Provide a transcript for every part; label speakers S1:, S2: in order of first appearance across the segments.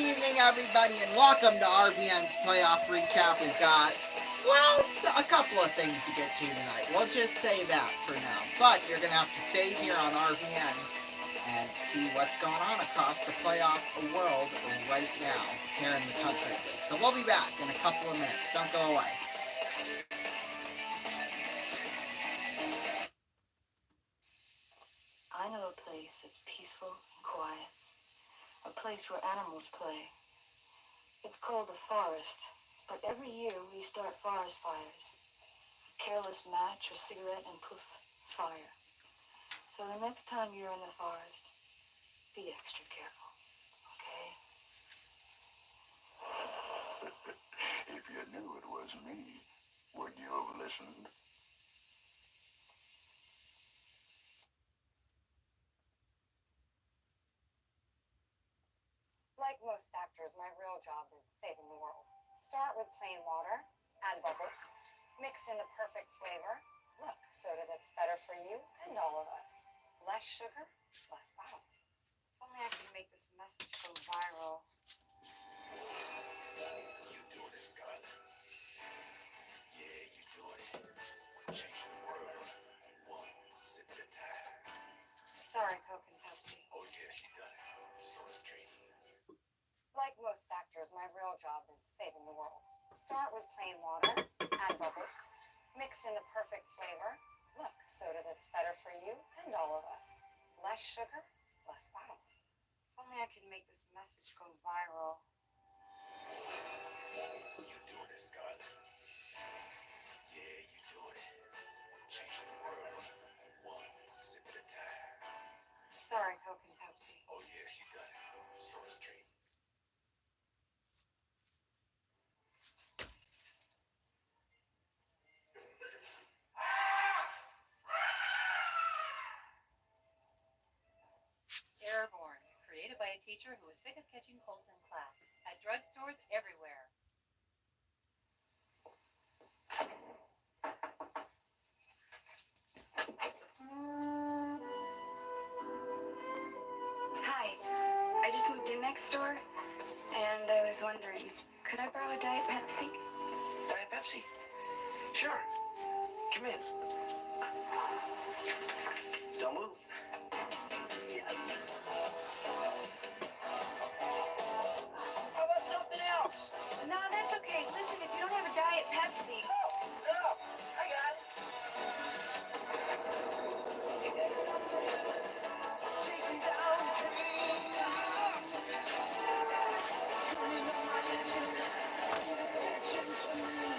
S1: evening, everybody, and welcome to RVN's playoff recap. We've got, a couple of things to get to tonight. We'll just say that for now. But you're going to have to stay here on RVN and see what's going on across the playoff world right now, here in the country. So we'll be back in a couple of minutes. Don't go away.
S2: I know a place that's peaceful and quiet. A place where animals play. It's called the forest, but every year we start forest fires. A careless match, a cigarette, and poof, fire. So the next time you're in the forest, be extra careful, okay?
S3: If you knew it was me, would you have listened?
S4: Like most actors, my real job is saving the world. Start with plain water, add bubbles, mix in the perfect flavor. Look, soda that's better for you and all of us. Less sugar, less bottles. If only I could make this message go viral.
S3: You doing it, Scarlett. Yeah, you doing it. Changing the world, one sip at a time.
S4: Sorry, Coke and Pepsi.
S3: Oh yeah, she done it. Soda Stream.
S4: Like most actors, my real job is saving the world. Start with plain water, add bubbles, mix in the perfect flavor. Look, soda that's better for you and all of us. Less sugar, less bottles. If only I could make this message go viral.
S3: You doing it, Scarlett. Yeah, you doing it. Changing the world, one sip at a time.
S4: Sorry, Coke and Pepsi.
S3: Oh yeah, she done it. Soda Stream.
S5: Airborne, created by a teacher who was sick of catching colds in class, at drugstores everywhere.
S2: Hi, I just moved in next door, and I was wondering, could I borrow a Diet Pepsi?
S6: Diet Pepsi? Sure. Come in. Don't move. Yes. How about something else?
S2: No, that's okay. Listen, if you don't have a Diet Pepsi...
S6: No, I got it. Chasing down the dream. Turning on my engine. Attention to me.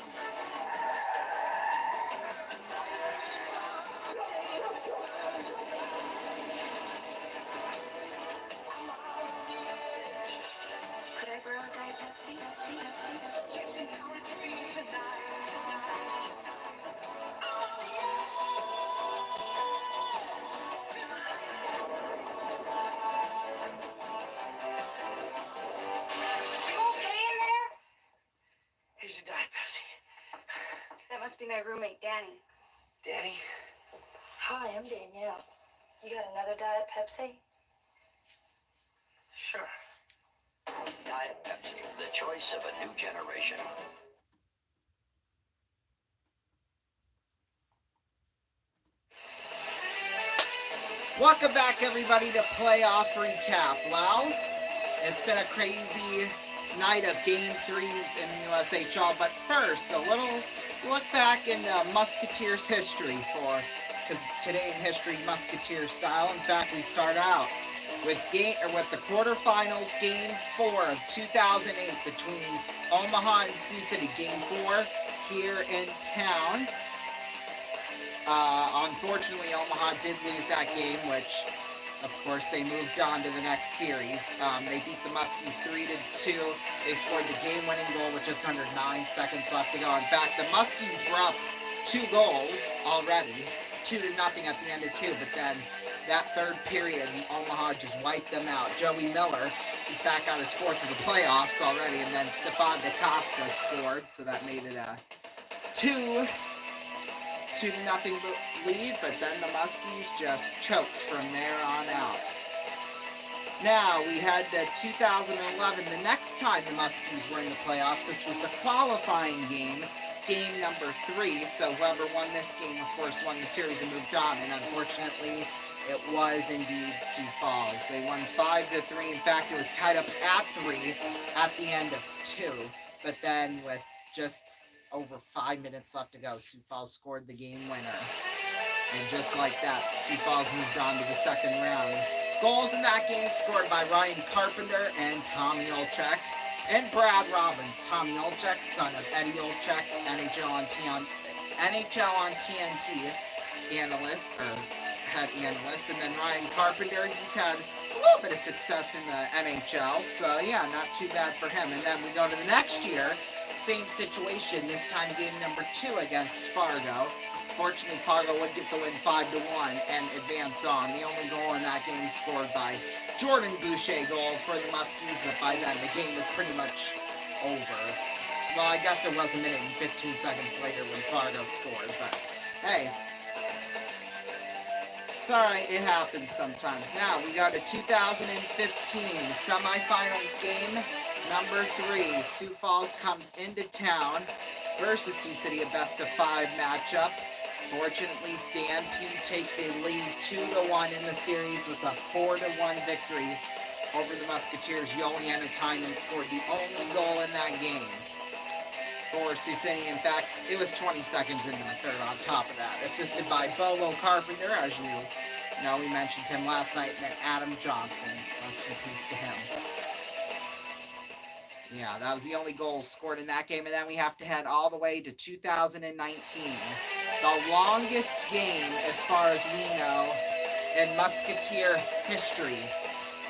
S2: Could I borrow a Diet Pepsi? Pepsi?
S6: Chasing down a dream tonight.
S2: You okay in there?
S6: Here's your Diet Pepsi.
S2: That must be my roommate, Danny.
S6: Danny?
S2: Hi, I'm Danielle. You got another Diet Pepsi?
S6: Sure.
S7: Diet Pepsi, the choice of a new generation.
S1: Welcome back, everybody, to playoff recap. Well, it's been a crazy night of Game 3s in the USHL, but first, a little look back in Musketeers history because it's today in history Musketeer style. In fact, we start out with the quarterfinals, Game 4 of 2008 between Omaha and Sioux City. Game 4 here in town. Unfortunately, Omaha did lose that game, which, of course, they moved on to the next series. They beat the Muskies 3-2. They scored the game-winning goal with just under 9 seconds left to go. In fact, the Muskies were up 2 goals already, 2-0 at the end of 2, but then that third period, Omaha just wiped them out. Joey Miller, in fact, got his 4th of the playoffs already, and then Stefan DaCosta scored, so that made it a 2-0 lead, but then the Muskies just choked from there on out. Now, we had 2011, the next time the Muskies were in the playoffs. This was the qualifying game, game number 3. So whoever won this game, of course, won the series and moved on. And unfortunately, it was indeed Sioux Falls. They won 5-3. In fact, it was tied up at 3 at the end of 2. But then with just over 5 minutes left to go, Sioux Falls scored the game winner. And just like that, Sioux Falls moved on to the second round. Goals in that game scored by Ryan Carpenter and Tommy Olchek. And Brad Robbins. Tommy Olchek, son of Eddie Olchek, NHL on TNT analyst, or head analyst. And then Ryan Carpenter, he's had a little bit of success in the NHL. So yeah, not too bad for him. And then we go to the next year. Same situation, this time game number 2 against Fargo. Fortunately, Fargo would get the win 5-1 and advance on. The only goal in that game scored by Jordan Boucher goal for the Muskies, but by then the game was pretty much over. Well, I guess it was a minute and 15 seconds later when Fargo scored, but hey, it's alright, it happens sometimes. Now, we go to 2015 semifinals game number 3. Sioux Falls comes into town versus Sioux City, a best-of-5 matchup. Fortunately, Stampede take the lead 2-1 in the series with a 4-1 victory over the Musketeers. Yoli Anatainen scored the only goal in that game for Sioux City. In fact, it was 20 seconds into the third on top of that. Assisted by Bobo Carpenter, as you know, we mentioned him last night, and then Adam Johnson. Rest in peace to him. Yeah, that was the only goal scored in that game. And then we have to head all the way to 2019. The longest game, as far as we know, in Musketeer history.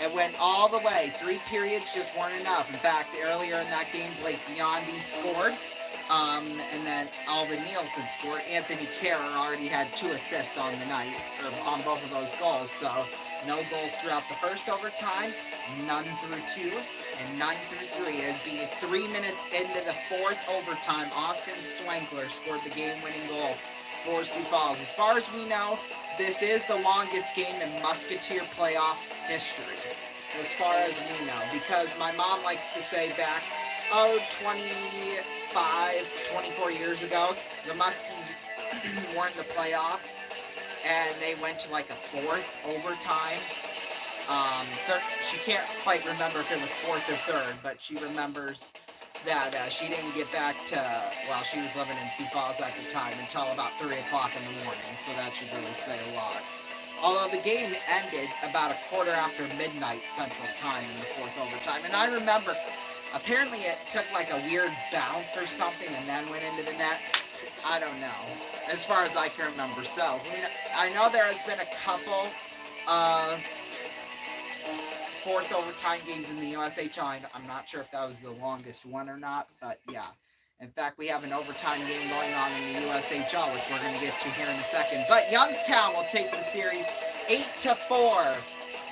S1: It went all the way. 3 periods just weren't enough. In fact, earlier in that game, Blake Biondi scored. And then Alvin Nielsen scored. Anthony Kerr already had 2 assists on the night, or on both of those goals. So, no goals throughout the first overtime, none through 2, and none through 3. It'd be 3 minutes into the 4th overtime. Austin Swankler scored the game-winning goal for Sioux Falls. As far as we know, this is the longest game in Musketeer playoff history. As far as we know, because my mom likes to say back, 24 years ago, the Muskies weren't in the playoffs, and they went to like a 4th overtime. She can't quite remember if it was 4th or 3rd, but she remembers that she didn't get back to, well, she was living in Sioux Falls at the time, until about 3 o'clock in the morning, so that should really say a lot. Although the game ended about a quarter after midnight Central Time in the 4th overtime, and I remember, apparently it took like a weird bounce or something and then went into the net. I don't know, as far as I can remember. So, I know there has been a couple of 4th overtime games in the USHL. I'm not sure if that was the longest one or not, but yeah. In fact, we have an overtime game going on in the USHL, which we're going to get to here in a second. But Youngstown will take the series 8-4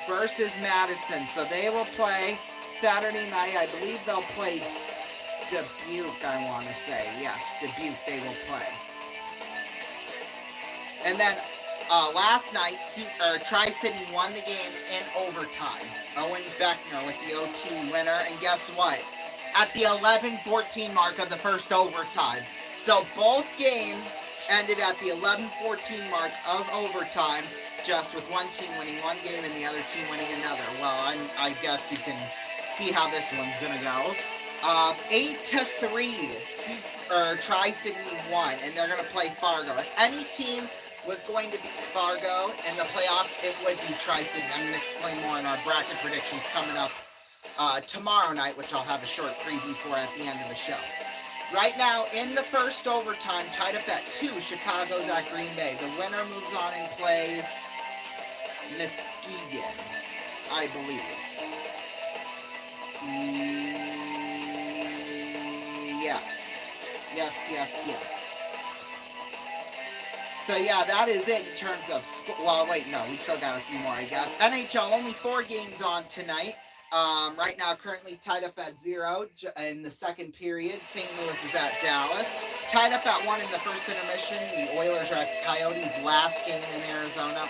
S1: versus Madison. So they will play Saturday night. I believe they'll play Dubuque, I want to say. Yes, Dubuque they will play. And then last night, Tri-City won the game in overtime. Owen Beckner with the OT winner. And guess what? At the 11-14 mark of the first overtime. So both games ended at the 11-14 mark of overtime, just with one team winning one game and the other team winning another. Well, I guess you can see how this one's going to go. 8-3, Tri-City won, and they're going to play Fargo. If any team was going to beat Fargo in the playoffs, it would be Tri-City. I'm going to explain more in our bracket predictions coming up tomorrow night, which I'll have a short preview for at the end of the show. Right now, in the first overtime, tied up at 2, Chicago's at Green Bay. The winner moves on and plays Muskegon, I believe. Yes. So yeah, that is it in terms of well, wait, no, we still got a few more, I guess. NHL, only 4 games on tonight. Right now, currently tied up at 0 in the second period. St. Louis is at Dallas. Tied up at 1 in the first intermission. The Oilers are at the Coyotes' last game in Arizona.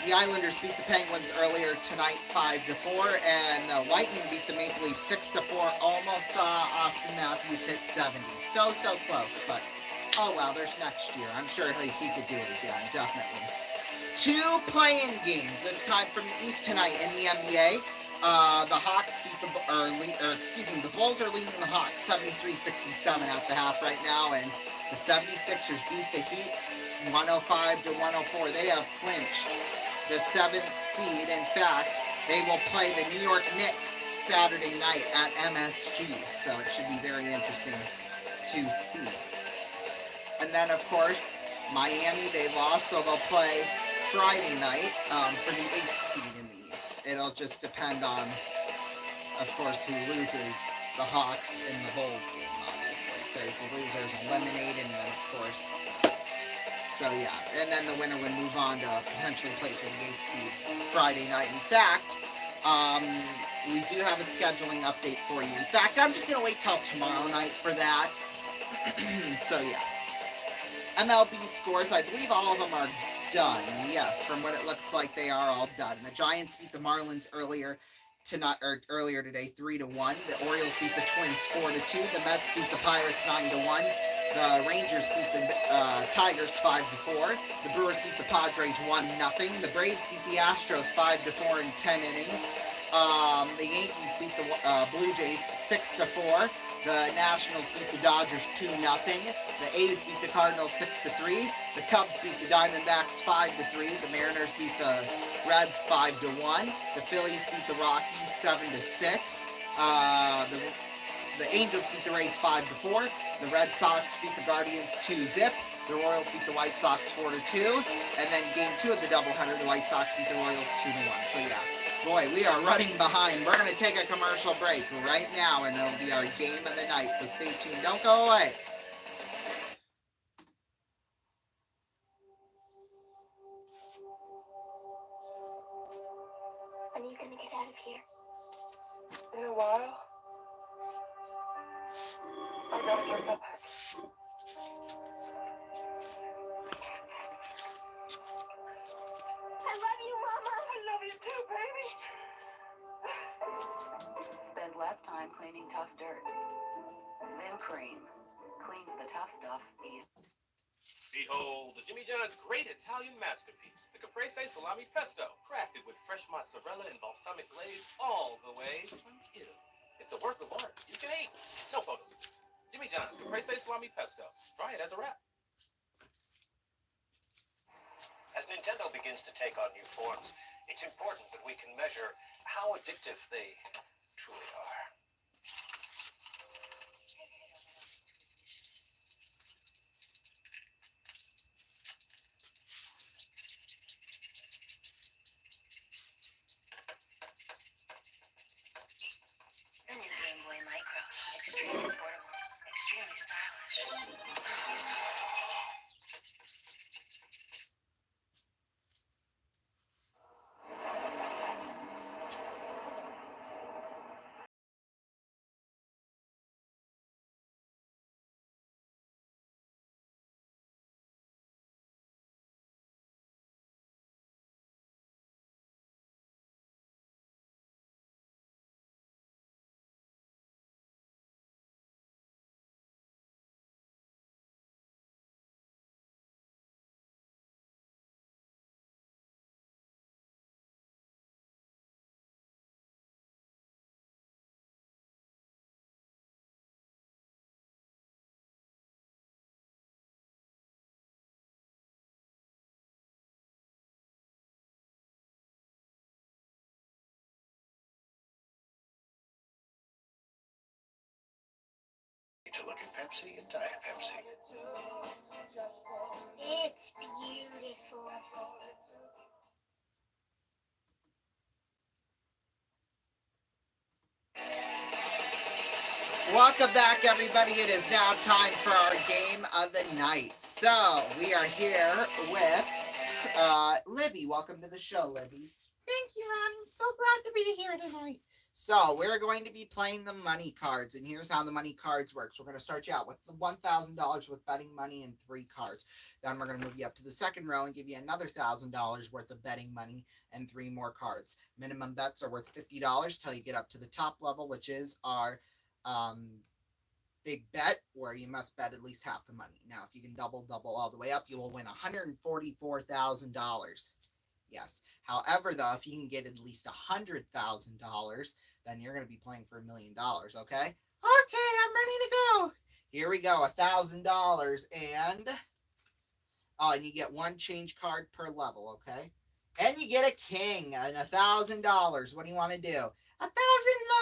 S1: The Islanders beat the Penguins earlier tonight 5-4, and the Lightning beat the Maple Leafs 6-4. Almost saw Austin Matthews hit 70. So close, but oh well, there's next year. I'm sure he could do it again, definitely. 2 play-in games, this time from the East tonight in the NBA. The Hawks beat the Bulls are leading the Hawks 73-67 at the half right now, and the 76ers beat the Heat 105-104. They have clinched the 7th seed. In fact, they will play the New York Knicks Saturday night at MSG, so it should be very interesting to see. And then, of course, Miami, they lost, so they'll play Friday night for the 8th seed in the East. It'll just depend on, of course, who loses the Hawks in the Bulls game, obviously, because the loser's eliminated, and then, of course, so yeah. And then the winner would move on to potentially play for the 8th seed Friday night. In fact, we do have a scheduling update for you. In fact, I'm just going to wait till tomorrow night for that. So yeah. MLB scores, I believe all of them are done. Yes, from what it looks like, they are all done. The Giants beat the Marlins earlier today 3-1. The Orioles beat the Twins 4-2. The Mets beat the Pirates 9-1. The Rangers beat the Tigers 5-4. The Brewers beat the Padres 1-0. The Braves beat the Astros 5-4 in 10 innings. The Yankees beat the Blue Jays 6-4. The Nationals beat the Dodgers 2-0. The A's beat the Cardinals 6-3. The Cubs beat the Diamondbacks 5-3. The Mariners beat the Reds 5-1. The Phillies beat the Rockies 7-6. The Angels beat the Rays 5-4. The Red Sox beat the Guardians 2-0. The Royals beat the White Sox 4-2. And then game 2 of the doubleheader, the White Sox beat the Royals 2-1. So yeah. Boy, we are running behind. We're going to take a commercial break right now, and it'll be our game of the night. So stay tuned. Don't go away.
S8: When are you going to get out of here?
S6: In a while. I gotta get back.
S8: I love you, Mama.
S6: I love you too, baby.
S2: Spend less time cleaning tough dirt. Vim Cream cleans the tough stuff easy.
S3: Behold, the Jimmy John's great Italian masterpiece, the Caprese Salami Pesto, crafted with fresh mozzarella and balsamic glaze all the way from Italy. It's a work of art. You can eat. No photos, please. Jimmy John's Caprese Salami Pesto. Try it as a wrap.
S9: As Nintendo begins to take on new forms, it's important that we can measure how addictive they truly are.
S8: The new Game Boy Micro. Extremely portable. Extremely stylish.
S9: To look at Pepsi and Diet Pepsi.
S8: It's beautiful.
S1: Welcome back, everybody. It is now time for our game of the night. So we are here with Libby. Welcome to the show, Libby. Thank you, Ronnie. So glad to be here tonight. So we're going to be playing the money cards, and here's how the money cards work. So we're going to start you out with the $1,000 with betting money and 3 cards. Then we're going to move you up to the second row and give you another $1,000 worth of betting money and 3 more cards. Minimum bets are worth $50 till you get up to the top level, which is our big bet, where you must bet at least half the money. Now, if you can double all the way up, you will win $144,000. Yes. However, though, if you can get at least $100,000, then you're going to be playing for $1 million. Okay? Okay, I'm ready to go. Here we go. $1,000 and you get 1 change card per level. Okay, and you get a king and $1,000. What do you want to do? 1,000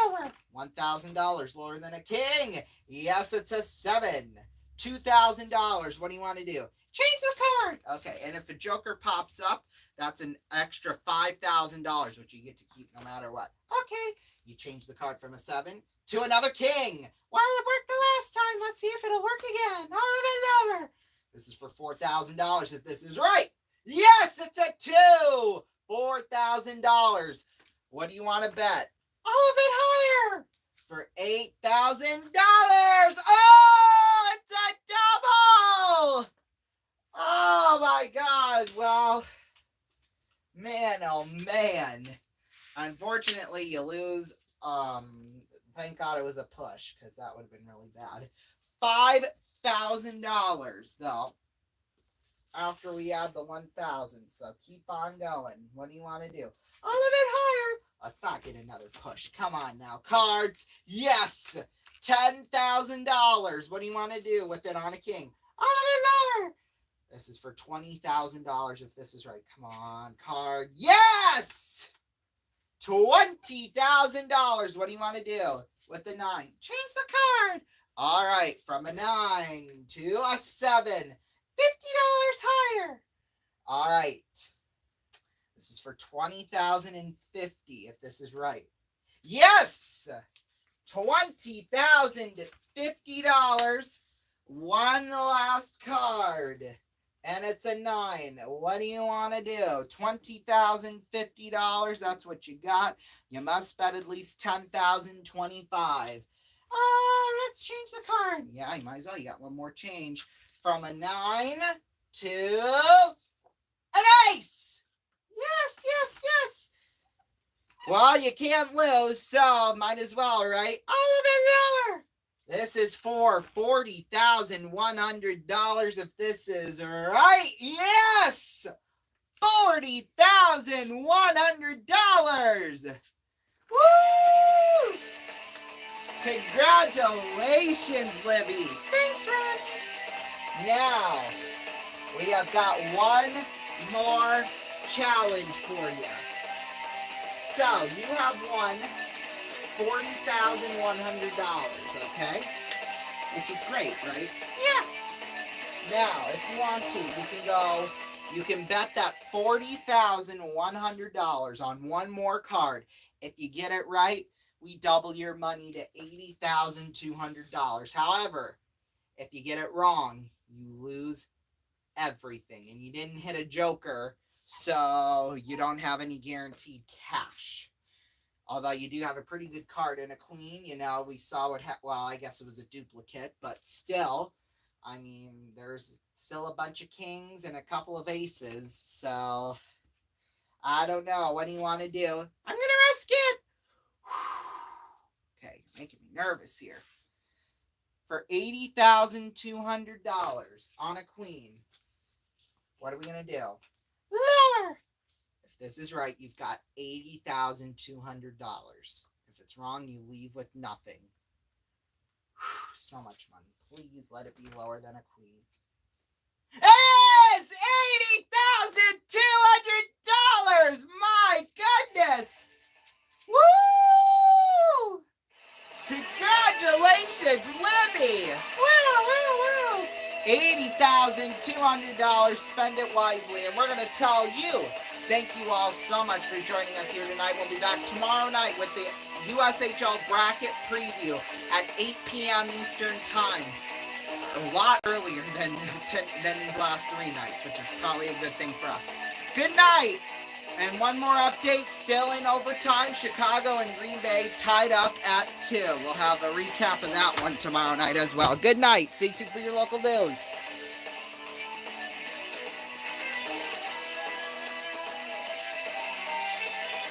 S1: lower. $1,000 lower than a king. Yes, it's a 7. $2,000. What do you want to do? Change the card. Okay, and if a joker pops up, that's an extra $5,000, which you get to keep no matter what. Okay, you change the card from a 7 to another king. Well, it worked the last time. Let's see if it'll work again. A little bit lower. This is for $4,000 if this is right. Yes, it's a 2. $4,000. What do you want to bet? All of it higher. For $8,000. Oh, it's a double. Oh my God. Well, man, oh man. Unfortunately, you lose. Thank God it was a push, because that would have been really bad. $5,000 though. After we add the 1,000, so keep on going. What do you want to do? A little bit higher. Let's not get another push. Come on now, cards. Yes, $10,000. What do you want to do with it on a king? A little bit lower. This is for $20,000 if this is right. Come on, card. Yes! $20,000. What do you want to do with the 9? Change the card. All right, from a 9 to a 7. $50 higher. All right. This is for $20,050 if this is right. Yes! $20,050. One last card. And it's a 9. What do you want to do? $20,050. That's what you got. You must bet at least $10,025. Let's change the card. Yeah, you might as well. You got one more change. From a 9 to an ace. Yes, yes, yes. Well, you can't lose, so might as well, right? A little bit lower. This is for $40,100 if this is right. Yes! $40,100. Woo! Congratulations, Libby. Thanks, Red. Now, we have got one more challenge for you. So, you have won $40,100, okay? Which is great, right? Yes! Now, if you want to, you can bet that $40,100 on one more card. If you get it right, we double your money to $80,200. However, if you get it wrong, you lose everything. And you didn't hit a joker, so you don't have any guaranteed cash. Although you do have a pretty good card and a queen. You know, we saw well, I guess it was a duplicate, but still, I mean, there's still a bunch of kings and a couple of aces, so I don't know. What do you want to do? I'm going to risk it. Okay, making me nervous here. For $80,200 on a queen, what are we going to do? Lower. If this is right, you've got $80,200. If it's wrong, you leave with nothing. So much money. Please let it be lower than a queen. It's $80,200! My goodness! Woo! Congratulations, Libby! Wow! $80,200. Spend it wisely. And we're going to tell you, thank you all so much for joining us here tonight. We'll be back tomorrow night with the USHL bracket preview at 8 p.m. Eastern Time. A lot earlier than these last 3 nights, which is probably a good thing for us. Good night! And one more update, still in overtime. Chicago and Green Bay tied up at 2. We'll have a recap of that one tomorrow night as well. Good night. Stay tuned for your local news.